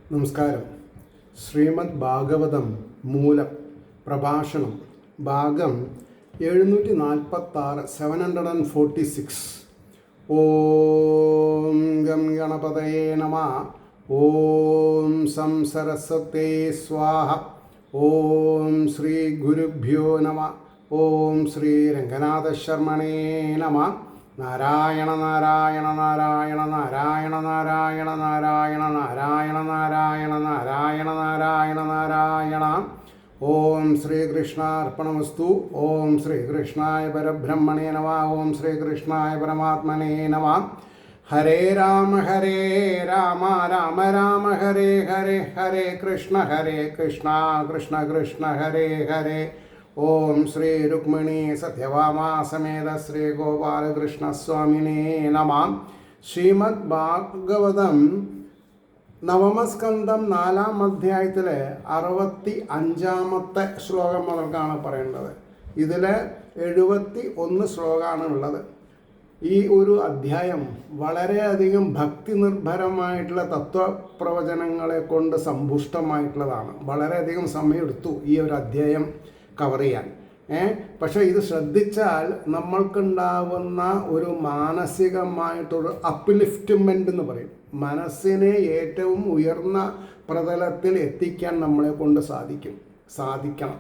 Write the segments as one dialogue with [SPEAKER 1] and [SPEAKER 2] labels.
[SPEAKER 1] നമസ്കാരം. ശ്രീമദ് ഭാഗവതം മൂലം പ്രഭാഷണം ഭാഗം 746 746. ഓം ഗം ഗണപതയേ നമഃ. ഓം സം സരസ്വതേ സ്വാഹ. ഓം ശ്രീ ഗുരുഭ്യോ നമഃ. ഓം ശ്രീ രംഗനാഥ ശർമ്മണേ നമഃ. നാരായണ നാരായണ നാരായണ നാരായണ നാരായണ നാരായണ നാരായണ നാരായണ നാരായണ നാരായണ നാരായണ. ഓം ശ്രീകൃഷ്ണാർപ്പണമസ്തു. ഓം ശ്രീകൃഷ്ണായ പരബ്രഹ്മണേ നമഃ. ഓം ശ്രീകൃഷ്ണായ പരമാത്മനേ നമഃ. ഹരേ രാമ രാമ രാമ ഹരേ ഹരേ, ഹരേ കൃഷ്ണ കൃഷ്ണ കൃഷ്ണ ഹരേ ഹരേ. ഓം ശ്രീ രുക്മിണി സത്യഭാമാ സമേത ശ്രീ ഗോപാലകൃഷ്ണസ്വാമിനേ നമഃ. ശ്രീമദ് ഭാഗവതം നവമസ്കന്ധം 4-ാം അധ്യായത്തിലെ 65-ാമത്തെ ശ്ലോകം മുതൽക്കാണ് പറയേണ്ടത്. ഇതിൽ 71 ശ്ലോകമാണ് ഉള്ളത്. ഈ ഒരു അധ്യായം വളരെയധികം ഭക്തി നിർഭരമായിട്ടുള്ള തത്വപ്രവചനങ്ങളെ കൊണ്ട് സമ്പുഷ്ടമായിട്ടുള്ളതാണ്. വളരെയധികം സമയമെടുത്തു ഈ ഒരു അധ്യായം കവർ ചെയ്യാൻ. പക്ഷേ ഇത് ശ്രദ്ധിച്ചാൽ നമ്മൾക്കുണ്ടാവുന്ന ഒരു മാനസികമായിട്ടൊരു അപ്ലിഫ്റ്റ്മെൻ്റ് എന്ന് പറയും. മനസ്സിനെ ഏറ്റവും ഉയർന്ന പ്രതലത്തിൽ എത്തിക്കാൻ നമ്മളെ കൊണ്ട് സാധിക്കണം.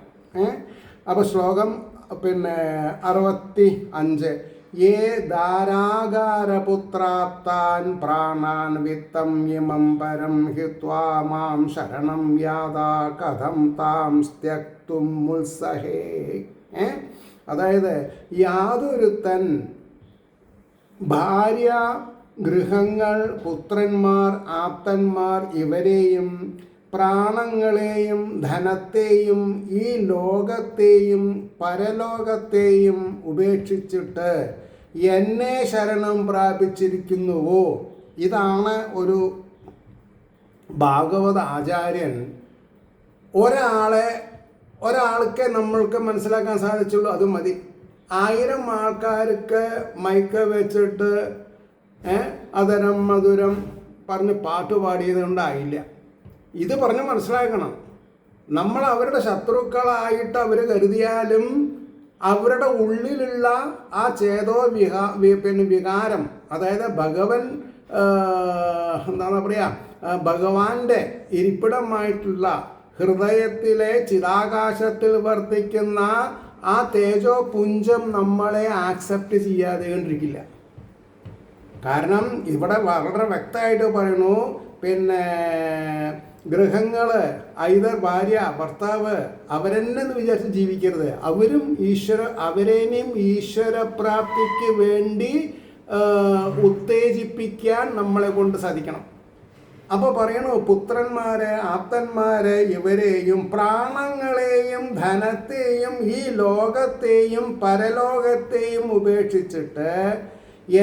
[SPEAKER 1] അപ്പോൾ ശ്ലോകം 65. യേ ധാരാകാരപുത്രാപ്താൻ പ്രാണാൻ വിത്തം യമം പരം ഹിത്വാ മാം ശരണം യാതാ കഥം താം സ്ത്യക്തും മുത്സഹേ. അതായത് യാതൊരുത്തൻ ഭാര്യ, ഗൃഹങ്ങൾ, പുത്രന്മാർ, ആപ്തന്മാർ ഇവരെയും പ്രാണങ്ങളെയും ധനത്തെയും ഈ ലോകത്തെയും പരലോകത്തെയും ഉപേക്ഷിച്ചിട്ട് എന്നെ ശരണം പ്രാപിച്ചിരിക്കുന്നുവോ. ഇതാണ് ഒരു ഭാഗവത ആചാര്യൻ ഒരാൾക്ക് നമ്മൾക്ക് മനസ്സിലാക്കാൻ സാധിച്ചുള്ളൂ. അത് മതി. 1000 ആൾക്കാർക്ക് മൈക്ക് വെച്ചിട്ട് അതരം മധുരം പറഞ്ഞ് പാട്ട് പാടിയത് കൊണ്ടായില്ല. ഇത് പറഞ്ഞ് മനസ്സിലാക്കണം. നമ്മൾ അവരുടെ ശത്രുക്കളായിട്ട് അവർ കരുതിയാലും അവരുടെ ഉള്ളിലുള്ള ആ വികാരം, അതായത് എന്താണ് പറയുക, ഭഗവാന്റെ ഇരിപ്പിടമായിട്ടുള്ള ഹൃദയത്തിലെ ചിതാകാശത്തിൽ വർത്തിക്കുന്ന ആ തേജോ പുഞ്ചം നമ്മളെ ആക്സെപ്റ്റ് ചെയ്യാതെ കൊണ്ടിരിക്കില്ല. കാരണം ഇവിടെ വളരെ വ്യക്തമായിട്ട് പറയുന്നു, ഗൃഹങ്ങൾ, ഐതർ ഭാര്യ, ഭർത്താവ്, അവരെന്നെന്ന് വിചാരിച്ച് ജീവിക്കരുത്. അവരേനെയും ഈശ്വരപ്രാപ്തിക്ക് വേണ്ടി ഉത്തേജിപ്പിക്കാൻ നമ്മളെ കൊണ്ട് സാധിക്കണം. അപ്പോൾ പറയണു, പുത്രന്മാരെ, ആപ്തന്മാരെ ഇവരെയും പ്രാണങ്ങളെയും ധനത്തെയും ഈ ലോകത്തെയും പരലോകത്തെയും ഉപേക്ഷിച്ചിട്ട്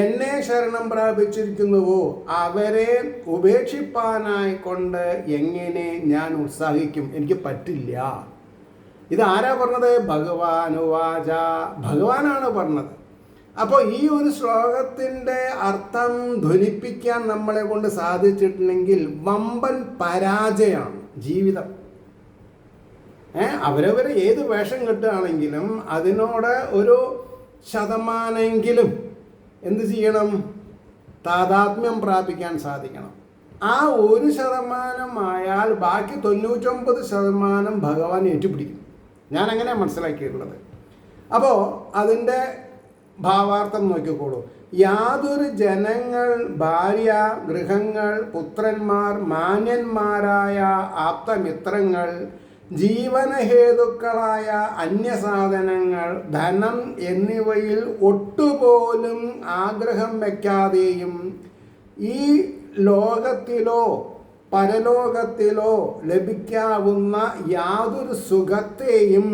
[SPEAKER 1] എന്നെ ശരണം പ്രാപിച്ചിരിക്കുന്നുവോ അവരെ ഉപേക്ഷിപ്പാനായിക്കൊണ്ട് എങ്ങനെ ഞാൻ ഉത്സാഹിക്കും? എനിക്ക് പറ്റില്ല. ഇതാരാ പറഞ്ഞത്? ഭഗവാനുവാച. ഭഗവാനാണ് പറഞ്ഞത്. അപ്പോൾ ഈ ഒരു ശ്ലോകത്തിൻ്റെ അർത്ഥം ധ്വനിപ്പിക്കാൻ നമ്മളെ കൊണ്ട് സാധിച്ചിട്ടുണ്ടെങ്കിൽ വമ്പൻ പരാജയമാണ് ജീവിതം. അവരവർ ഏത് വേഷം കെട്ടുകയാണെങ്കിലും അതിനോട് ഒരു ശതമാനെങ്കിലും എന്ത് ചെയ്യണം? താതാത്മ്യം പ്രാപിക്കാൻ സാധിക്കണം. ആ 1% ആയാൽ ബാക്കി 99% ഭഗവാൻ ഏറ്റുപിടിക്കും. ഞാൻ അങ്ങനെ മനസ്സിലാക്കിയിട്ടുള്ളത്. അപ്പോൾ അതിൻ്റെ ഭാവാർത്ഥം നോക്കിക്കോളൂ. യാതൊരു ജനങ്ങൾ, ഭാര്യ, ഗൃഹങ്ങൾ, പുത്രന്മാർ, മാന്യന്മാരായ ആപ്തമിത്രങ്ങൾ, ജീവനഹേതുക്കളായ അന്യസാധനങ്ങൾ, ധനം എന്നിവയിൽ ഒട്ടുപോലും ആഗ്രഹം വയ്ക്കാതെയും ഈ ലോകത്തിലോ പരലോകത്തിലോ ലഭിക്കാവുന്ന യാതൊരു സുഖത്തെയും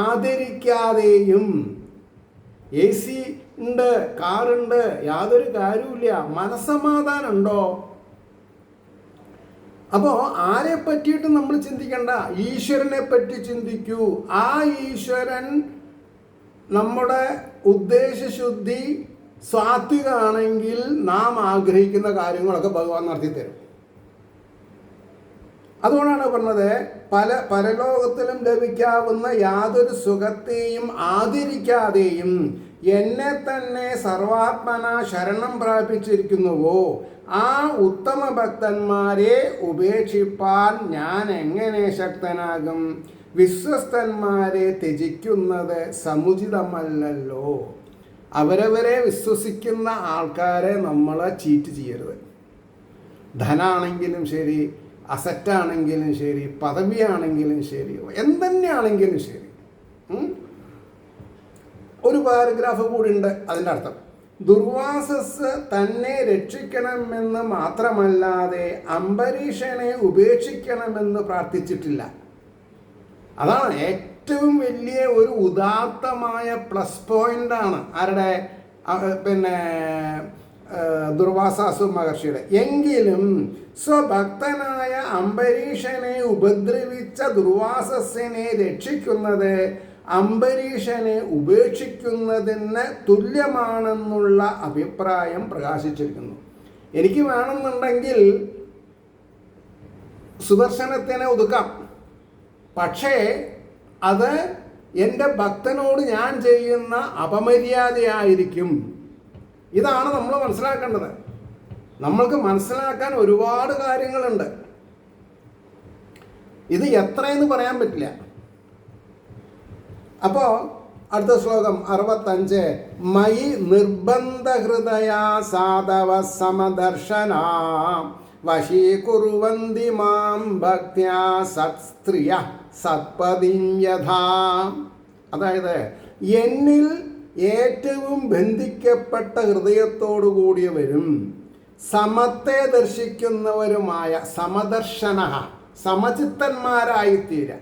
[SPEAKER 1] ആദരിക്കാതെയും, AC ഉണ്ട്, കാറുണ്ട്, യാതൊരു കാര്യമില്ല, മനസ്സമാധാനം ഉണ്ടോ? അപ്പോൾ ആരെ പറ്റിയിട്ട് നമ്മൾ ചിന്തിക്കേണ്ട? ഈശ്വരനെ പറ്റി ചിന്തിക്കൂ. ആ ഈശ്വരൻ നമ്മുടെ ഉദ്ദേശശുദ്ധി സാത്വികമാണെങ്കിൽ നാം ആഗ്രഹിക്കുന്ന കാര്യങ്ങളൊക്കെ ഭഗവാൻ നടത്തി തരും. അതുകൊണ്ടാണ് പറഞ്ഞത്, പരലോകത്തിലും ലഭിക്കാവുന്ന യാതൊരു സുഖത്തെയും ആദരിക്കാതെയും എന്നെ തന്നെ സർവാത്മന ശരണം പ്രാപിച്ചിരിക്കുന്നുവോ ആ ഉത്തമ ഭക്തന്മാരെ ഉപേക്ഷിപ്പാൻ ഞാൻ എങ്ങനെ ശക്തനാകും? വിശ്വസ്തന്മാരെ ത്യജിക്കുന്നത് സമുചിതമല്ലല്ലോ. അവരവരെ വിശ്വസിക്കുന്ന ആൾക്കാരെ നമ്മൾ ചീറ്റ് ചെയ്യരുത്. ധനാണെങ്കിലും ശരി, അസറ്റാണെങ്കിലും ശരി, പദവിയാണെങ്കിലും ശരി, എന്തെന്നെയാണെങ്കിലും ശരി. ഒരു പാരഗ്രാഫ് കൂടി ഉണ്ട്. അതിൻ്റെ അർത്ഥം, ദുർവാസസ് തന്നെ രക്ഷിക്കണമെന്ന് മാത്രമല്ലാതെ അംബരീഷനെ ഉപേക്ഷിക്കണമെന്ന് പ്രാർത്ഥിച്ചിട്ടില്ല. അതാണ് ഏറ്റവും വലിയ ഒരു ഉദാത്തമായ പ്ലസ് പോയിൻ്റാണ് ആരുടെ, ദുർവാസാസു മഹർഷിയുടെ. എങ്കിലും സ്വഭക്തനായ അംബരീഷനെ ഉപദ്രവിച്ച ദുർവാസസിനെ രക്ഷിക്കുന്നത് അംബരീഷനെ ഉപേക്ഷിക്കുന്നതിന് തുല്യമാണെന്നുള്ള അഭിപ്രായം പ്രകാശിച്ചിരിക്കുന്നു. എനിക്ക് വേണമെന്നുണ്ടെങ്കിൽ സുദർശനത്തിനെ ഒതുക്കാം, പക്ഷേ അത് എൻ്റെ ഭക്തനോട് ഞാൻ ചെയ്യുന്ന അപമര്യാദയായിരിക്കും. ഇതാണ് നമ്മൾ മനസ്സിലാക്കേണ്ടത്. നമ്മൾക്ക് മനസ്സിലാക്കാൻ ഒരുപാട് കാര്യങ്ങളുണ്ട്. ഇത് എത്രയെന്ന് പറയാൻ പറ്റില്ല. അപ്പോൾ അടുത്ത ശ്ലോകം 65. മയി നിർബന്ധ ഹൃദയ സാധവ സമദർശന വശീകുർവന്തി മാം ഭക്ത്യാ സത്സ്ത്രിയ സത്പതിം യഥാ. അതായത് എന്നിൽ ഏറ്റവും ബന്ധിക്കപ്പെട്ട ഹൃദയത്തോടു കൂടിയവരും സമത്തെ ദർശിക്കുന്നവരുമായ സമദർശന, സമചിത്തന്മാരായിത്തീരാൻ.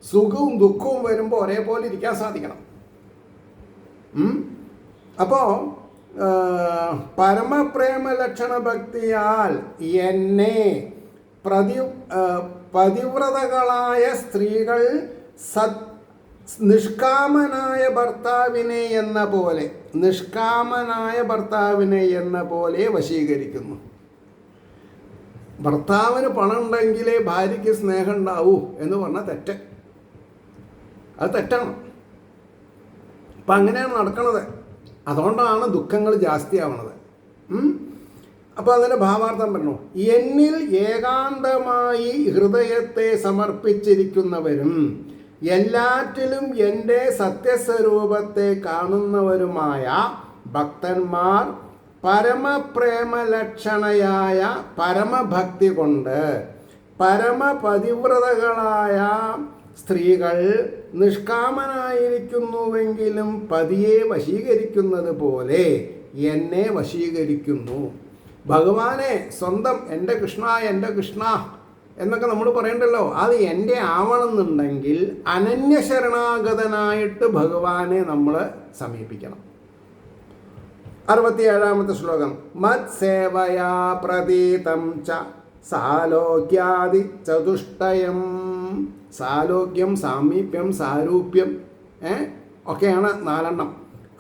[SPEAKER 1] സുഖവും ദുഃഖവും വരുമ്പോൾ ഒരേപോലെ ഇരിക്കാൻ സാധിക്കണം. അപ്പോൾ പരമപ്രേമ ലക്ഷണ ഭക്തിയാൽ എന്നെ പതിവ്രതകളായ സ്ത്രീകൾ നിഷ്കാമനായ ഭർത്താവിനെ എന്ന പോലെ വശീകരിക്കുന്നു. ഭർത്താവിന് പണം ഉണ്ടെങ്കിലേ ഭാര്യയ്ക്ക് സ്നേഹം ഉണ്ടാവൂ എന്ന് പറഞ്ഞാൽ തെറ്റ്. അത് തെറ്റാണ്. അപ്പം അങ്ങനെയാണ് നടക്കുന്നത്. അതുകൊണ്ടാണ് ദുഃഖങ്ങൾ ജാസ്തിയാവണത്. അപ്പോൾ അതിൻ്റെ ഭാവാർത്ഥം പറഞ്ഞു, എന്നിൽ ഏകാന്തമായി ഹൃദയത്തെ സമർപ്പിച്ചിരിക്കുന്നവരും എല്ലാറ്റിലും എൻ്റെ സത്യസ്വരൂപത്തെ കാണുന്നവരുമായ ഭക്തന്മാർ പരമപ്രേമലക്ഷണയായ പരമഭക്തി കൊണ്ട് പരമപതിവ്രതകളായ സ്ത്രീകൾ നിഷ്കാമനായിരിക്കുന്നുവെങ്കിലും പതിയെ വശീകരിക്കുന്നത് പോലെ എന്നെ വശീകരിക്കുന്നു. ഭഗവാനെ സ്വന്തം എൻ്റെ കൃഷ്ണ എന്നൊക്കെ നമ്മൾ പറയണ്ടല്ലോ. അത് എൻ്റെ ആവണമെന്നുണ്ടെങ്കിൽ അനന്യശരണാഗതനായിട്ട് ഭഗവാനെ നമ്മൾ സമീപിക്കണം. 67-ാമത്തെ ശ്ലോകം. മത് സേവയാ പ്രതീതം ച സാലോക്യാദി ചതുഷ്ടയം. സാലോക്യം, സാമീപ്യം, സാരൂപ്യം ഒക്കെയാണ് 4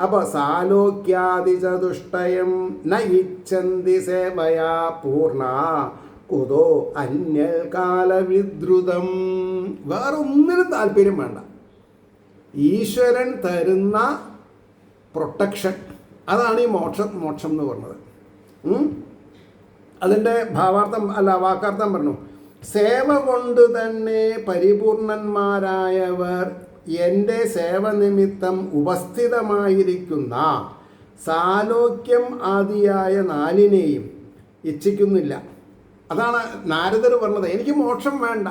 [SPEAKER 1] അപ്പോൾ സാലോക്യാദി ചതുഷ്ടയം ന ഇച്ഛന്തി സേവയാ പൂർണ്ണ കുതോ അന്യൽ കാലവിദ്രുതം. വേറൊന്നിനും താല്പര്യം വേണ്ട. ഈശ്വരൻ തരുന്ന പ്രൊട്ടക്ഷൻ, അതാണ് ഈ മോക്ഷം എന്ന് പറഞ്ഞത്. അതിൻ്റെ വാക്കാർത്ഥം പറഞ്ഞു, സേവ കൊണ്ട് തന്നെ പരിപൂർണന്മാരായവർ എൻ്റെ സേവനിമിത്തം ഉപസ്ഥിതമായിരിക്കുന്ന സാലോക്യം ആദിയായ 4നെയും ഇച്ഛിക്കുന്നില്ല. അതാണ് നാരദർ പറഞ്ഞത്. എനിക്ക് മോക്ഷം വേണ്ട,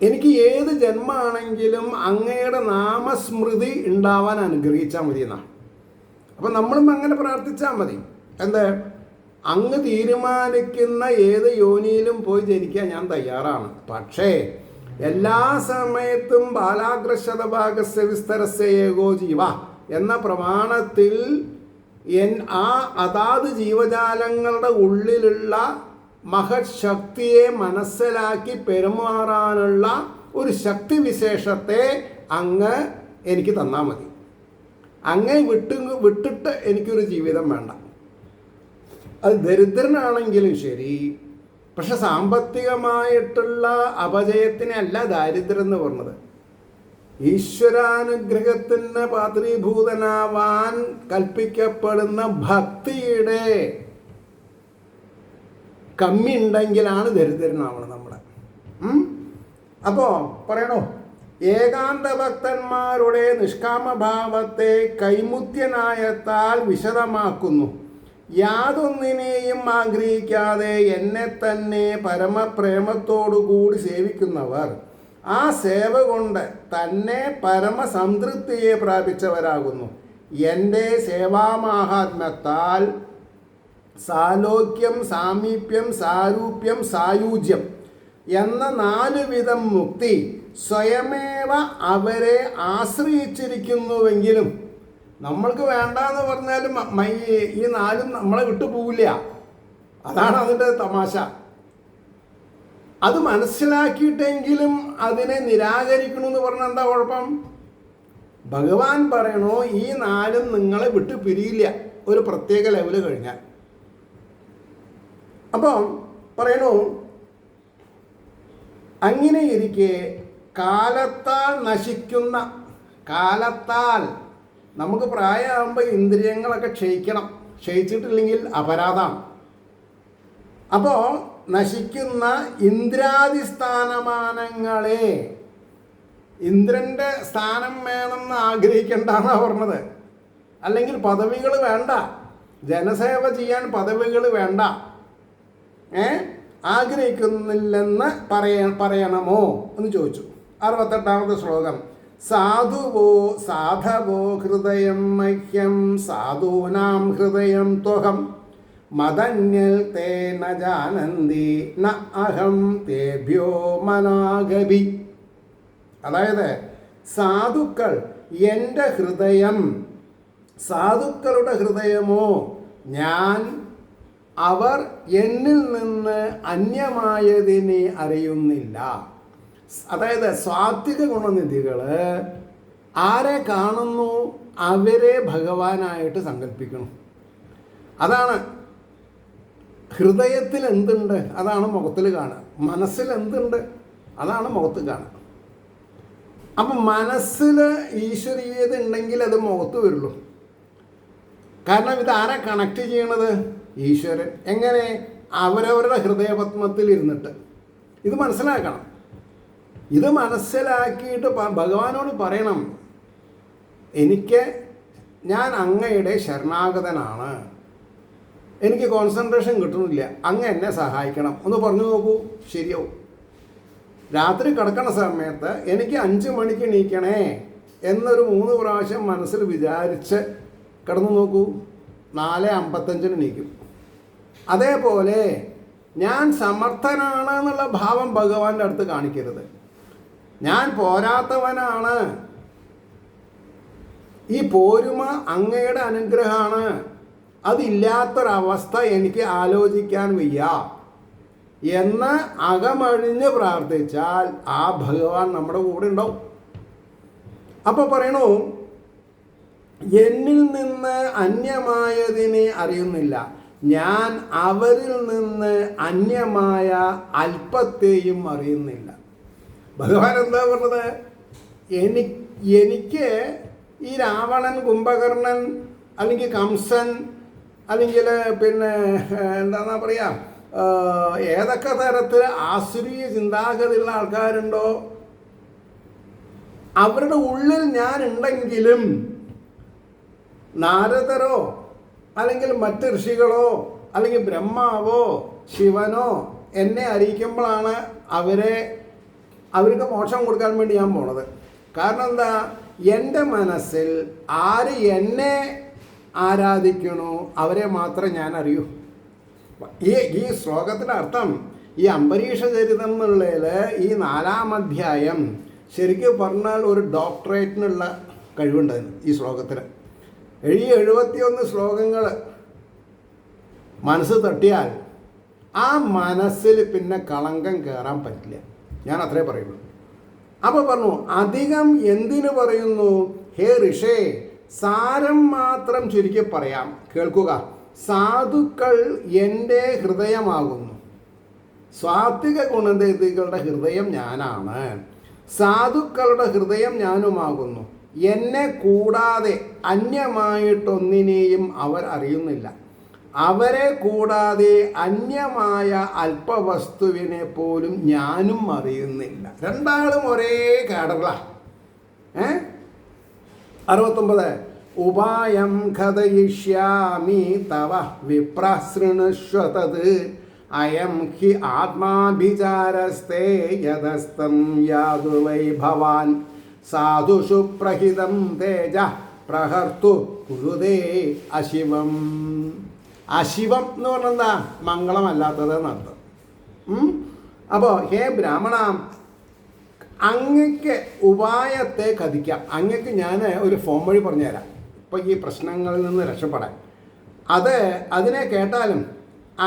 [SPEAKER 1] എനിക്ക് ഏത് ജന്മമാണെങ്കിലും അങ്ങയുടെ നാമസ്മൃതി ഉണ്ടാവാൻ അനുഗ്രഹിച്ചാൽ മതി എന്നാണ്. അപ്പം നമ്മളും അങ്ങനെ പ്രാർത്ഥിച്ചാൽ മതി. എന്താ, അങ്ങ് തീരുമാനിക്കുന്ന ഏത് യോനിയിലും പോയി ജനിക്കാൻ ഞാൻ തയ്യാറാണ്. പക്ഷേ എല്ലാ സമയത്തും ബാലാഗ്രശതഭാഗസ്യ വിസ്തരസ്യ ഏകോ ജീവ എന്ന പ്രമാണത്തിൽ അതാത് ജീവജാലങ്ങളുടെ ഉള്ളിലുള്ള മഹത് ശക്തിയെ മനസ്സിലാക്കി പെരുമാറാനുള്ള ഒരു ശക്തിവിശേഷത്തെ അങ്ങ് എനിക്ക് തന്നാൽ മതി. അങ്ങ് വിട്ടിട്ട് എനിക്കൊരു ജീവിതം വേണ്ട. അത് ദരിദ്രനാണെങ്കിലും ശരി, പക്ഷെ സാമ്പത്തികമായിട്ടുള്ള അപജയത്തിനല്ല ദാരിദ്ര്യം എന്ന് പറഞ്ഞത്. ഈശ്വരാനുഗ്രഹത്തിന് പാത്രീഭൂതനാവാൻ കൽപ്പിക്കപ്പെടുന്ന ഭക്തിയുടെ കമ്മി ഉണ്ടെങ്കിലാണ് ദരിദ്രനാവണം നമ്മളെ. അപ്പോൾ പറയണോ, ഏകാന്ത ഭക്തന്മാരുടെ നിഷ്കാമഭാവത്തെ കൈമുത്യനായത്താൽ വിശദമാക്കുന്നു. യാതൊന്നിനെയും ആഗ്രഹിക്കാതെ എന്നെ തന്നെ പരമപ്രേമത്തോടുകൂടി സേവിക്കുന്നവർ ആ സേവ കൊണ്ട് തന്നെ പരമസംതൃപ്തിയെ പ്രാപിച്ചവരാകുന്നു. എൻ്റെ സേവാമാഹാത്മ്യത്താൽ സാലോക്യം, സാമീപ്യം, സാരൂപ്യം, സായൂജ്യം എന്ന 4 വിധം മുക്തി സ്വയമേവ അവരെ ആശ്രയിച്ചിരിക്കുന്നുവെങ്കിലും നമ്മൾക്ക് വേണ്ടാന്ന് പറഞ്ഞാലും ഈ 4 നമ്മളെ വിട്ടു പോവില്ല. അതാണ് അതിൻ്റെ തമാശ. അത് മനസ്സിലാക്കിയിട്ടെങ്കിലും അതിനെ നിരാകരിക്കണമെന്ന് പറഞ്ഞാൽ എന്താ കുഴപ്പം? ഭഗവാൻ പറയണോ, ഈ 4 നിങ്ങളെ വിട്ടു പിരിയില്ല ഒരു പ്രത്യേക ലെവല് കഴിഞ്ഞാൽ. അപ്പം പറയണു, അങ്ങനെ ഇരിക്കെ കാലത്താൽ നശിക്കുന്ന, കാലത്താൽ നമുക്ക് പ്രായമാകുമ്പോൾ ഇന്ദ്രിയങ്ങളൊക്കെ ക്ഷയിക്കണം, ക്ഷയിച്ചിട്ടില്ലെങ്കിൽ അപരാധമാണ്. അപ്പോൾ നശിക്കുന്ന ഇന്ദ്രാദിസ്ഥാനമാനങ്ങളെ, ഇന്ദ്രൻ്റെ സ്ഥാനം വേണമെന്ന് ആഗ്രഹിക്കേണ്ടെന്നാണ് പറഞ്ഞത്. അല്ലെങ്കിൽ പദവികൾ വേണ്ട, ജനസേവ ചെയ്യാൻ പദവികൾ വേണ്ട, ആഗ്രഹിക്കുന്നില്ലെന്ന് പറയണമോ എന്ന് ചോദിച്ചു. 68ാമത്തെ ശ്ലോകം. സാധുവോ സാധവോ ഹൃദയം മഹ്യം സാധൂനാം ഹൃദയം ത്വഹം മദന്യൽ തേ ന ജാനന്തി ന അഹം തേഭ്യോ മനാഗഭി. അതായത് സാധുക്കൾ എൻ്റെ ഹൃദയം, സാധുക്കളുടെ ഹൃദയമോ ഞാൻ, അവർ എന്നിൽ നിന്ന് അന്യമായതിനെ അറിയുന്നില്ല. അതായത് സാത്വിക ഗുണനിധികൾ ആരെ കാണുന്നു അവരെ ഭഗവാനായിട്ട് സങ്കല്പിക്കണം. അതാണ് ഹൃദയത്തിൽ എന്തുണ്ട് അതാണ് മുഖത്തിൽ കാണുക, മനസ്സിൽ എന്തുണ്ട് അതാണ് മുഖത്ത് കാണുക. അപ്പം മനസ്സിൽ ഈശ്വരീയത ഉണ്ടെങ്കിൽ അത് മുഖത്ത് വരുള്ളൂ. കാരണം ഇതാരെ കണക്ട് ചെയ്യണത്? ഈശ്വരൻ. എങ്ങനെ? അവരവരുടെ ഹൃദയപത്മത്തിൽ ഇരുന്നിട്ട്. ഇത് മനസ്സിലാക്കണം. ഇത് മനസ്സിലാക്കിയിട്ട് ഭഗവാനോട് പറയണം, ഞാൻ അങ്ങയുടെ ശരണാഗതനാണ്, എനിക്ക് കോൺസെൻട്രേഷൻ കിട്ടുന്നില്ല, അങ്ങ് എന്നെ സഹായിക്കണം ഒന്ന് പറഞ്ഞു നോക്കൂ, ശരിയാവും. രാത്രി കിടക്കണ സമയത്ത് എനിക്ക് 5 മണിക്ക് എണീക്കണേ എന്നൊരു 3 പ്രാവശ്യം മനസ്സിൽ വിചാരിച്ച് കിടന്നു നോക്കൂ, 4:55 എണീക്കും. അതേപോലെ ഞാൻ സമർത്ഥനാണ് എന്നുള്ള ഭാവം ഭഗവാന്റെ അടുത്ത് കാണിക്കരുത്. ഞാൻ പോരാത്തവനാണ്, ഈ പോരുമ അങ്ങയുടെ അനുഗ്രഹമാണ്, അതില്ലാത്തൊരവസ്ഥ എനിക്ക് ആലോചിക്കാൻ വയ്യ എന്ന് അകമഴിഞ്ഞ് പ്രാർത്ഥിച്ചാൽ ആ ഭഗവാൻ നമ്മുടെ കൂടെ ഉണ്ടാവും. അപ്പോൾ പറയണു, എന്നിൽ നിന്ന് അന്യമായതിനെ അറിയുന്നില്ല, ഞാൻ അവരിൽ നിന്ന് അന്യമായ അല്പത്തെയും അറിയുന്നില്ല. ഭഗവാൻ എന്താ പറഞ്ഞത്? എനിക്ക് ഈ രാവണൻ, കുംഭകർണൻ, അല്ലെങ്കിൽ കംസൻ, അല്ലെങ്കിൽ പിന്നെ എന്താന്നാ പറയുക, ഏതൊക്കെ തരത്തിൽ ആസുരീയ ചിന്താഗതിയുള്ള ആൾക്കാരുണ്ടോ അവരുടെ ഉള്ളിൽ ഞാൻ ഉണ്ടെങ്കിലും നാരദരോ അല്ലെങ്കിൽ മറ്റ് ഋഷികളോ അല്ലെങ്കിൽ ബ്രഹ്മാവോ ശിവനോ എന്നെ അറിയിക്കുമ്പോഴാണ് അവർക്ക് മോക്ഷം കൊടുക്കാൻ വേണ്ടി ഞാൻ പോണത്. കാരണം എന്താ? എൻ്റെ മനസ്സിൽ ആര് എന്നെ ആരാധിക്കണോ അവരെ മാത്രമേ ഞാൻ അറിയൂ. ഈ ശ്ലോകത്തിൻ്റെ അർത്ഥം, ഈ അംബരീഷ ചരിതം എന്നുള്ളതിൽ ഈ 4-ാം അധ്യായം ശരിക്കും പറഞ്ഞാൽ ഒരു ഡോക്ടറേറ്റിനുള്ള കഴിവുണ്ട് ഈ ശ്ലോകത്തിന്. 71 ശ്ലോകങ്ങൾ മനസ്സ് തട്ടിയാൽ ആ മനസ്സിൽ പിന്നെ കളങ്കം കയറാൻ പറ്റില്ല. ഞാൻ അത്രേ പറയുള്ളൂ. അപ്പോൾ പറഞ്ഞു, അധികം എന്തിനു പറയുന്നു? ഹേ ഋഷേ, സാരം മാത്രം ചുരുക്കി പറയാം, കേൾക്കുക. സാധുക്കൾ എൻ്റെ ഹൃദയമാകുന്നു. സാത്വിക ഗുണനിധികളുടെ ഹൃദയം ഞാനാണ്, സാധുക്കളുടെ ഹൃദയം ഞാനുമാകുന്നു. എന്നെ കൂടാതെ അന്യമായിട്ടൊന്നിനെയും അവർ അറിയുന്നില്ല. അവരെ കൂടാതെ അന്യമായ അല്പവസ്തുവിനെ പോലും ഞാനും അറിയുന്നില്ല. രണ്ടാളും ഒരേ കാടകളാ. 69 ഉപായം കഥയിഷ്യാമി തവ വിപ്രശൃണുഷ്വതത് അയം ഹി ആത്മാഭിചാരസ്തേ യദസ്തം യാതു വൈ ഭവാൻ സാധുഷു പ്രഹിതം തേജ പ്രഹർത്തു കുരുതേ അശിവം. അശിവം എന്ന് പറഞ്ഞാൽ എന്താ? മംഗളമല്ലാത്തത് എന്നർത്ഥം. അപ്പോൾ ഹേ ബ്രാഹ്മണ, അങ്ങക്ക് ഉപായത്തെ കഥിക്കാം. അങ്ങക്ക് ഞാൻ ഒരു ഫോം വഴി പറഞ്ഞുതരാം ഇപ്പം ഈ പ്രശ്നങ്ങളിൽ നിന്ന് രക്ഷപ്പെടാൻ. അതിനെ കേട്ടാലും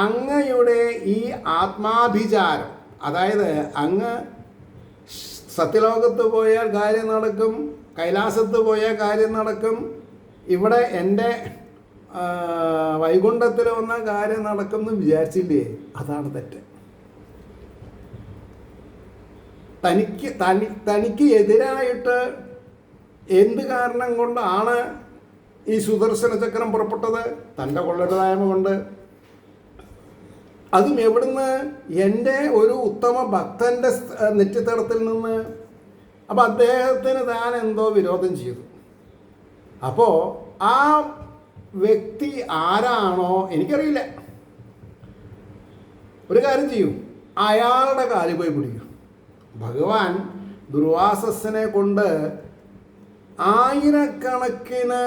[SPEAKER 1] അങ്ങയുടെ ഈ ആത്മാഭിചാരം, അതായത് അങ്ങ് സത്യലോകത്ത് പോയാൽ കാര്യം നടക്കും, കൈലാസത്ത് പോയാൽ കാര്യം നടക്കും, ഇവിടെ എൻ്റെ വൈകുണ്ഠത്തിൽ വന്ന കാര്യം നടക്കും എന്ന് വിചാരിച്ചില്ലേ? അതാണ് തെറ്റ്. തനിക്ക് എതിരായിട്ട് എന്ത് കാരണം കൊണ്ടാണ് ഈ സുദർശന ചക്രം പുറപ്പെട്ടത്? തൻ്റെ കൊള്ളരുതായ്മ കൊണ്ട്. അതും എവിടുന്ന്? എൻ്റെ ഒരു ഉത്തമ ഭക്തൻ്റെ നെറ്റിത്തടത്തിൽ നിന്ന്. അപ്പം അദ്ദേഹത്തിന് താൻ എന്തോ വിരോധം ചെയ്തു. അപ്പോൾ ആ വ്യക്തി ആരാണോ എനിക്കറിയില്ല. ഒരു കാര്യം ചെയ്യൂ, അയാളുടെ കാലിൽ പോയി പിടിക്കൂ. ഭഗവാൻ ദുർവാസസിനെ കൊണ്ട് ആയിരക്കണക്കിന്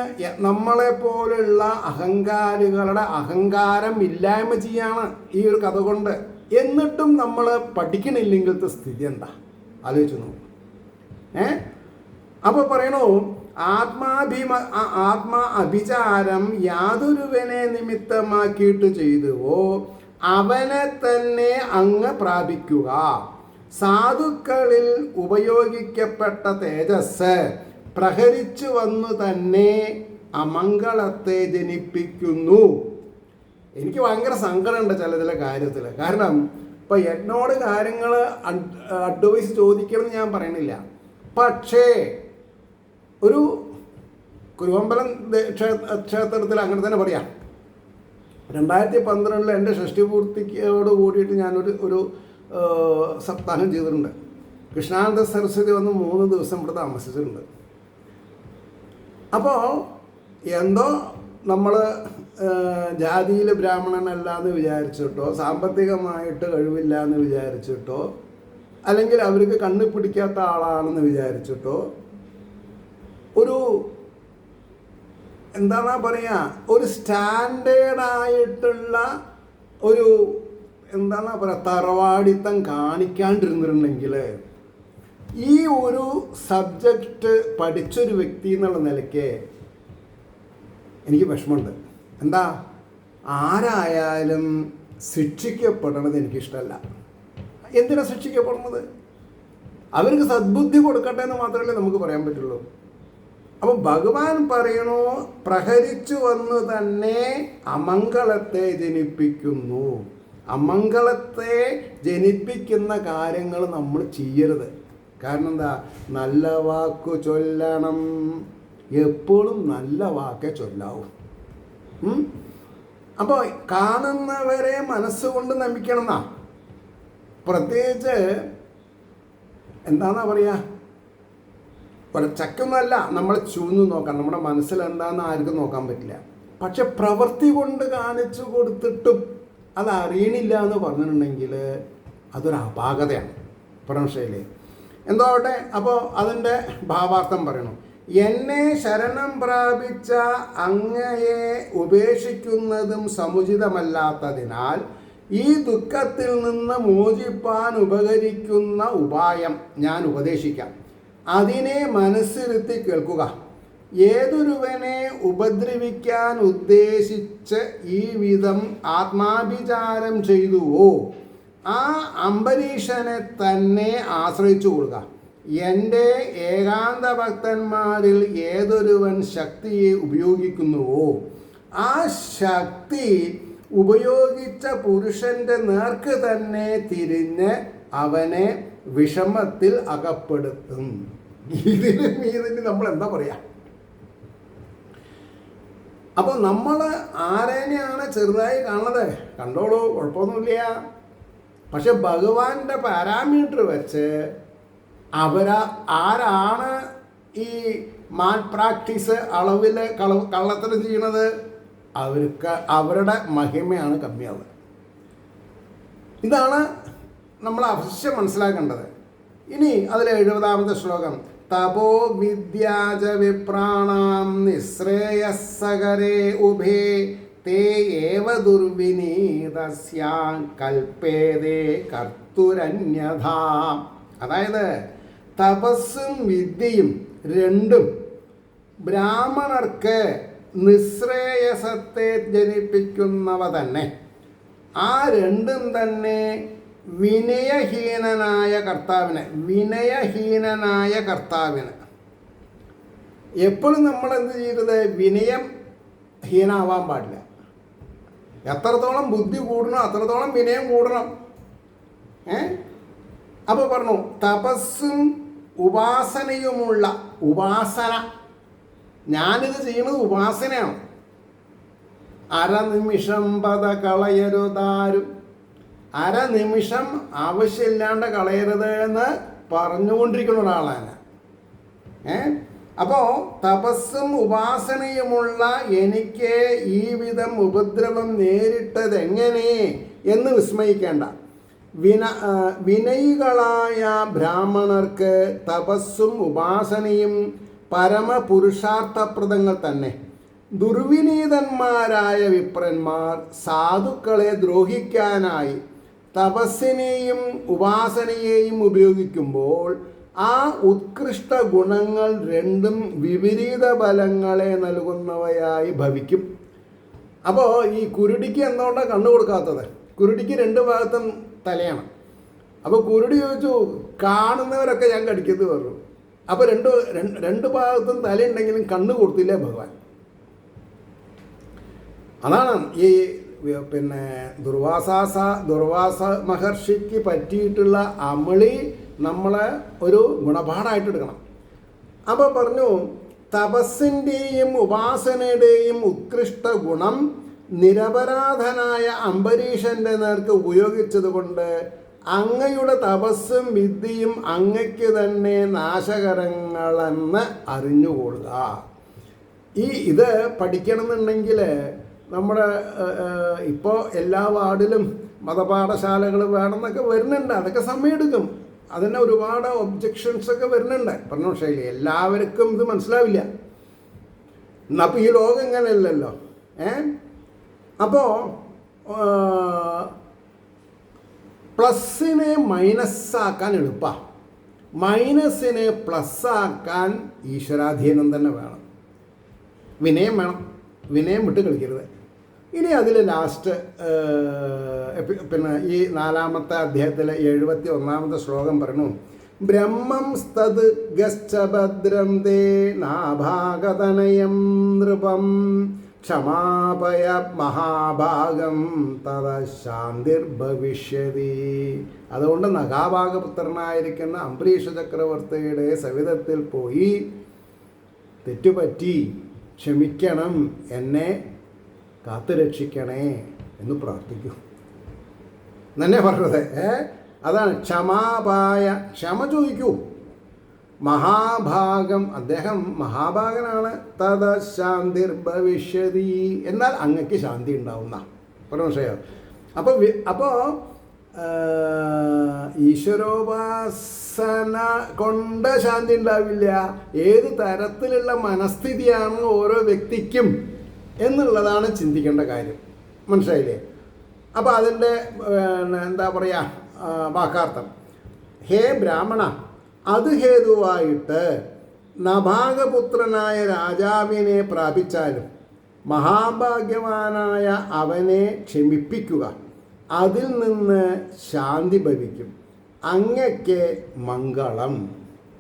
[SPEAKER 1] നമ്മളെപ്പോലുള്ള അഹങ്കാരികളുടെ അഹങ്കാരം ഇല്ലായ്മ ചെയ്യാണ് ഈ ഒരു കഥ കൊണ്ട്. എന്നിട്ടും നമ്മൾ പഠിക്കണില്ലെങ്കിലത്തെ സ്ഥിതി എന്താ? ആലോചിച്ച് നോക്കും. അപ്പോൾ പറയണു, ആത്മാ അഭിചാരം യാതൊരുവനെ നിമിത്തമാക്കിയിട്ട് ചെയ്തുവോ അവനെ തന്നെ അങ്ങ് പ്രാപിക്കുക. സാധുക്കളിൽ ഉപയോഗിക്കപ്പെട്ട തേജസ് പ്രഹരിച്ചു വന്നു തന്നെ അമംഗളത്തെ ജനിപ്പിക്കുന്നു. എനിക്ക് ഭയങ്കര സങ്കടമുണ്ട് ചില കാര്യത്തിൽ. കാരണം ഇപ്പം എന്നോട് കാര്യങ്ങൾ അഡ്വൈസ് ചോദിക്കണമെന്ന് ഞാൻ പറയണില്ല. പക്ഷേ ഒരു കുരുവമ്പലം ക്ഷേത്രത്തിൽ അങ്ങനെ തന്നെ പറയാം. 2012 എൻ്റെ ഷഷ്ടിപൂർത്തിയോട് കൂടിയിട്ട് ഞാനൊരു സപ്താഹം ചെയ്തിട്ടുണ്ട്. കൃഷ്ണാനന്ദ സരസ്വതി വന്ന് 3 ദിവസം ഇവിടെ താമസിച്ചിട്ടുണ്ട്. അപ്പോൾ എന്തോ നമ്മൾ ജാതിയിൽ ബ്രാഹ്മണനല്ല എന്ന് വിചാരിച്ചിട്ടോ, സാമ്പത്തികമായിട്ട് കഴിവില്ല എന്ന് വിചാരിച്ചിട്ടോ, അല്ലെങ്കിൽ അവർക്ക് കണ്ണു പിടിക്കാത്ത ആളാണെന്ന് വിചാരിച്ചിട്ടോ, ഒരു എന്താണ് പറയുക, ഒരു സ്റ്റാൻഡേർഡായിട്ടുള്ള ഒരു എന്താണ് പറയുക തറവാടിത്തം കാണിക്കാണ്ടിരുന്നിട്ടുണ്ടെങ്കിൽ ഈ ഒരു സബ്ജക്റ്റ് പഠിച്ചൊരു വ്യക്തി എന്നുള്ള നിലയ്ക്ക് എനിക്ക് വിഷമമുണ്ട്. എന്താ, ആരായാലും ശിക്ഷിക്കപ്പെടണത് എനിക്കിഷ്ടമല്ല. എന്തിനാണ് ശിക്ഷിക്കപ്പെടുന്നത്? അവർക്ക് സദ്ബുദ്ധി കൊടുക്കട്ടെ എന്ന് മാത്രമല്ലേ നമുക്ക് പറയാൻ പറ്റുള്ളൂ. അപ്പം ഭഗവാൻ പറയണു, പ്രഹരിച്ചു വന്നു തന്നെ അമംഗളത്തെ ജനിപ്പിക്കുന്നു. അമംഗളത്തെ ജനിപ്പിക്കുന്ന കാര്യങ്ങൾ നമ്മൾ ചെയ്യരുത്. കാരണം എന്താ? നല്ല വാക്കു ചൊല്ലണം. എപ്പോഴും നല്ല വാക്കേ ചൊല്ലാവൂ. അപ്പോൾ കാണുന്നവരെ മനസ്സുകൊണ്ട് നമിക്കണം എന്നാ. പ്രത്യേകിച്ച് എന്താണെന്നാ പറയുക, ചക്കൊന്നല്ല നമ്മൾ ചൂന്ന് നോക്കാം. നമ്മുടെ മനസ്സിൽ എന്താണെന്ന് ആർക്കും നോക്കാൻ പറ്റില്ല. പക്ഷെ പ്രവൃത്തി കൊണ്ട് കാണിച്ചു കൊടുത്തിട്ടും അത് അറിയണില്ല എന്ന് പറഞ്ഞിട്ടുണ്ടെങ്കിൽ അതൊരു അപാകതയാണ്. പ്രംശയിലെ എന്തോ ആവട്ടെ. അപ്പോൾ അതിൻ്റെ ഭാവാർത്ഥം പറയണം. എന്നെ ശരണം പ്രാപിച്ച അങ്ങയെ ഉപേക്ഷിക്കുന്നതും സമുചിതമല്ലാത്തതിനാൽ ഈ ദുഃഖത്തിൽ നിന്ന് മോചിപ്പാൻ ഉപകരിക്കുന്ന ഉപായം ഞാൻ ഉപദേശിക്കാം. അതിനെ മനസ്സിരുത്തി കേൾക്കുക. ഏതൊരുവനെ ഉപദ്രവിക്കാൻ ഉദ്ദേശിച്ച് ഈ വിധം ആത്മാഭിചാരം ചെയ്തുവോ ആ അംബരീഷനെ തന്നെ ആശ്രയിച്ചു കൊള്ളുക. എൻ്റെ ഏകാന്ത ഭക്തന്മാരിൽ ഏതൊരുവൻ ശക്തിയെ ഉപയോഗിക്കുന്നുവോ ആ ശക്തി ഉപയോഗിച്ച പുരുഷന്റെ നേർക്ക് തന്നെ തിരിഞ്ഞ് അവനെ വിഷമത്തിൽ അകപ്പെടുത്തും. ഇതിന് നമ്മൾ എന്താ പറയാ? അപ്പോൾ നമ്മൾ ആരേനെയാണ് ചെറുതായി കാണുന്നത്? കണ്ടോളൂ, കുഴപ്പമൊന്നുമില്ല. പക്ഷെ ഭഗവാന്റെ പാരാമീറ്റർ വെച്ച് ആരാണ് ഈ മാൽ പ്രാക്ടീസ് അളവിൽ കള്ളത്തരം ചെയ്യണത്? അവർക്ക് അവരുടെ മഹിമയാണ് കമ്മിയാവുക. ഇതാണ് നമ്മൾ അവശ്യം മനസ്സിലാക്കേണ്ടത്. ഇനി അതിൽ 70-ാമത്തെ ശ്ലോകം, തപോ വിദ്യാജ വിപ്രാണാം നിശ്രേയസ്സകരേ ഉഭേ തേ ഏവ ദുർവിനീതസ്യാൻ കൽപ്പേതേ കർത്തുരന്യഥാ. അതായത് തപസ്സും വിദ്യയും രണ്ടും ബ്രാഹ്മണർക്ക് നിശ്രേയസത്തെ ജനിപ്പിക്കുന്നവ തന്നെ. ആ രണ്ടും തന്നെ വിനയഹീനനായ കർത്താവിന് എപ്പോഴും നമ്മൾ എന്ത് ചെയ്തത്? വിനയം ഹീനാവാൻ പാടില്ല. എത്രത്തോളം ബുദ്ധി കൂടണോ അത്രത്തോളം വിനയം കൂടണം. അപ്പോൾ പറഞ്ഞു, തപസ്സും ഉപാസനയുമുള്ള ഉപാസന. ഞാനിത് ചെയ്യുന്നത് ഉപാസനയാണ്. അരനിമിഷം പദ കളയരുതാരും, അരനിമിഷം ആവശ്യമില്ലാണ്ട് കളയരുത് എന്ന് പറഞ്ഞുകൊണ്ടിരിക്കുന്ന ഒരാളാണ്. അപ്പോൾ തപസ്സും ഉപാസനയുമുള്ള എനിക്ക് ഈ വിധം ഉപദ്രവം നേരിട്ടത് എങ്ങനെ എന്ന് വിസ്മയിക്കേണ്ട. വിനയികളായ ബ്രാഹ്മണർക്ക് തപസ്സും ഉപാസനയും പരമപുരുഷാർത്ഥപ്രദങ്ങൾ തന്നെ. ദുർവിനീതന്മാരായ വിപ്രന്മാർ സാധുക്കളെ ദ്രോഹിക്കാനായി തപസ്സിനെയും ഉപാസനയെയും ഉപയോഗിക്കുമ്പോൾ ആ ഉത്കൃഷ്ട ഗുണങ്ങൾ രണ്ടും വിപരീത ഫലങ്ങളെ നൽകുന്നവയായി ഭവിക്കും. അപ്പോൾ ഈ കുരുടിക്ക് എന്തുകൊണ്ടാണ് കണ്ണു കൊടുക്കാത്തത്? കുരുടിക്ക് 2 ഭാഗത്തും തലയാണ്. അപ്പോൾ കുരുടി ചോദിച്ചു, കാണുന്നവരൊക്കെ ഞാൻ കടിക്കുന്നത് പറഞ്ഞു. അപ്പോൾ രണ്ട് ഭാഗത്തും തലയുണ്ടെങ്കിലും കണ്ണ് കൊടുത്തില്ലേ ഭഗവാൻ. അതാണ് ഈ ദുർവാസ മഹർഷിക്ക് പറ്റിയിട്ടുള്ള അമളി നമ്മളെ ഒരു ഗുണപാഠമായിട്ട് എടുക്കണം. അപ്പോൾ പറഞ്ഞു, തപസ്സിൻ്റെയും ഉപാസനയുടെയും ഉത്കൃഷ്ട ഗുണം നിരപരാധനായ അംബരീഷൻ്റെ നേർക്ക് ഉപയോഗിച്ചത് കൊണ്ട് അങ്ങയുടെ തപസ്സും വിദ്യയും അങ്ങയ്ക്ക് തന്നെ നാശകരങ്ങളെന്ന് അറിഞ്ഞുകൊള്ളുക. ഇത് പഠിക്കണമെന്നുണ്ടെങ്കിൽ നമ്മുടെ ഇപ്പോൾ എല്ലാ വാർഡിലും മതപാഠശാലകൾ വേണമെന്നൊക്കെ വരുന്നുണ്ട്. അതൊക്കെ സമയമെടുക്കും. അതിന് ഒരുപാട് ഒബ്ജക്ഷൻസൊക്കെ വരുന്നുണ്ട്. പറഞ്ഞ ശൈലി എല്ലാവർക്കും ഇത് മനസ്സിലാവില്ല. അപ്പോൾ ഈ ലോകം ഇങ്ങനെയല്ലല്ലോ. അപ്പോൾ പ്ലസ്സിനെ മൈനസ്സാക്കാൻ എളുപ്പമാണ്, മൈനസിനെ പ്ലസ്സാക്കാൻ ഈശ്വരാധീനം തന്നെ വേണം. വിനയം വേണം, വിനയം വിട്ട് കളിക്കരുത്. ഇനി അതിൽ ലാസ്റ്റ് ഈ 4-ാമത്തെ അധ്യായത്തിലെ 71-ാമത്തെ ശ്ലോകം പറഞ്ഞു, ബ്രഹ്മം സ്തത് ഗശ്ചഭദ്രം തേ നാഭാഗതനയം നൃപം ക്ഷമാപയ മഹാഭാഗം തത ശാന്തിർഭവിഷ്യതി. അതുകൊണ്ട് നഖാഭാഗപുത്രനായിരിക്കുന്ന അംബരീഷ ചക്രവർത്തിയുടെ സവിധത്തിൽ പോയി തെറ്റുപറ്റി, ക്ഷമിക്കണം, എന്നെ കാത്തുരക്ഷിക്കണേ എന്ന് പ്രാർത്ഥിക്കൂ എന്നെ പറഞ്ഞത്. അതാണ് ക്ഷമാപായ, ക്ഷമ ചോദിക്കൂ. മഹാഭാഗം, അദ്ദേഹം മഹാഭാഗനാണ്. തത ശാന്തിർഭവിഷ്യതി, എന്നാൽ അങ്ങക്ക് ശാന്തി ഉണ്ടാവുന്ന പരമശയോ. അപ്പോൾ ഈശ്വരോപാസന കൊണ്ട് ശാന്തി ഉണ്ടാവില്ല. ഏത് തരത്തിലുള്ള മനസ്ഥിതിയാണ് ഓരോ വ്യക്തിക്കും എന്നുള്ളതാണ് ചിന്തിക്കേണ്ട കാര്യം. മനസ്സിലായില്ലേ? അപ്പോൾ അതിൻ്റെ എന്താ പറയുക വാക്കാർത്ഥം, ഹേ ബ്രാഹ്മണ, അത് ഹേതുവായിട്ട് നഭാഗപുത്രനായ രാജാവിനെ പ്രാപിച്ചാലും മഹാഭാഗ്യവാനായ അവനെ ക്ഷമിപ്പിക്കുക, അതിൽ നിന്ന് ശാന്തി ഭവിക്കും, അങ്ങയ്ക്ക് മംഗളം.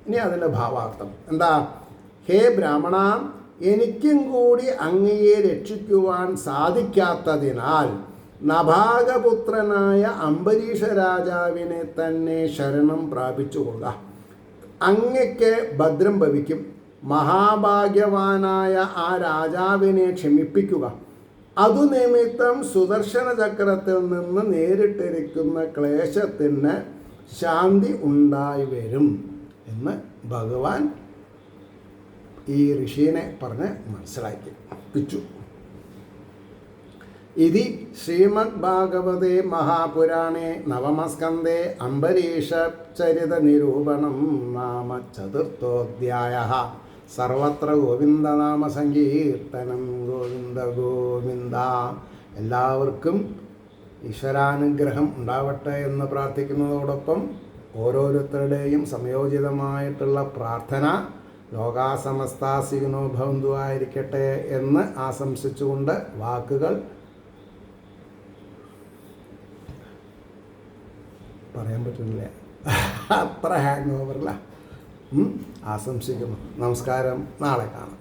[SPEAKER 1] ഇനി അതിൻ്റെ ഭാവാർത്ഥം എന്താ? ഹേ ബ്രാഹ്മണ, എനിക്കും കൂടി അങ്ങയെ രക്ഷിക്കുവാൻ സാധിക്കാത്തതിനാൽ നഭാഗപുത്രനായ അംബരീഷ രാജാവിനെ തന്നെ ശരണം പ്രാപിച്ചുകൊള്ളുക. അങ്ങയ്ക്ക് ഭദ്രം ഭവിക്കും. മഹാഭാഗ്യവാനായ ആ രാജാവിനെ ക്ഷമിപ്പിക്കുക. അതു നിമിത്തം സുദർശന ചക്രത്തിൽ നിന്ന് നേരിട്ടിരിക്കുന്ന ക്ലേശത്തിന് ശാന്തി ഉണ്ടായി വരും എന്ന് ഭഗവാൻ ഈ ഋഷീനെ പറഞ്ഞ് മനസ്സിലാക്കിപ്പിച്ചു. ഇതി ശ്രീമദ് ഭാഗവതേ മഹാപുരാണേ നവമസ്കന്ധേ അംബരീഷചരിത നിരൂപണം നാമ ചതുർത്ഥോധ്യായഃ. സർവത്ര ഗോവിന്ദനാമ സങ്കീർത്തനം. ഗോവിന്ദ ഗോവിന്ദ. എല്ലാവർക്കും ഈശ്വരാനുഗ്രഹം ഉണ്ടാവട്ടെ എന്ന് പ്രാർത്ഥിക്കുന്നതോടൊപ്പം ഓരോരുത്തരുടെയും സംയോജിതമായിട്ടുള്ള പ്രാർത്ഥന ലോകാസമസ്താസിനോ ഭവന്തു ആയിരിക്കട്ടെ എന്ന് ആശംസിച്ചുകൊണ്ട് വാക്കുകൾ പറയാൻ പറ്റുന്നില്ല, അത്ര ഹാങ് ഓവറില്ല. ആശംസിക്കുന്നു. നമസ്കാരം. നാളെ കാണാം.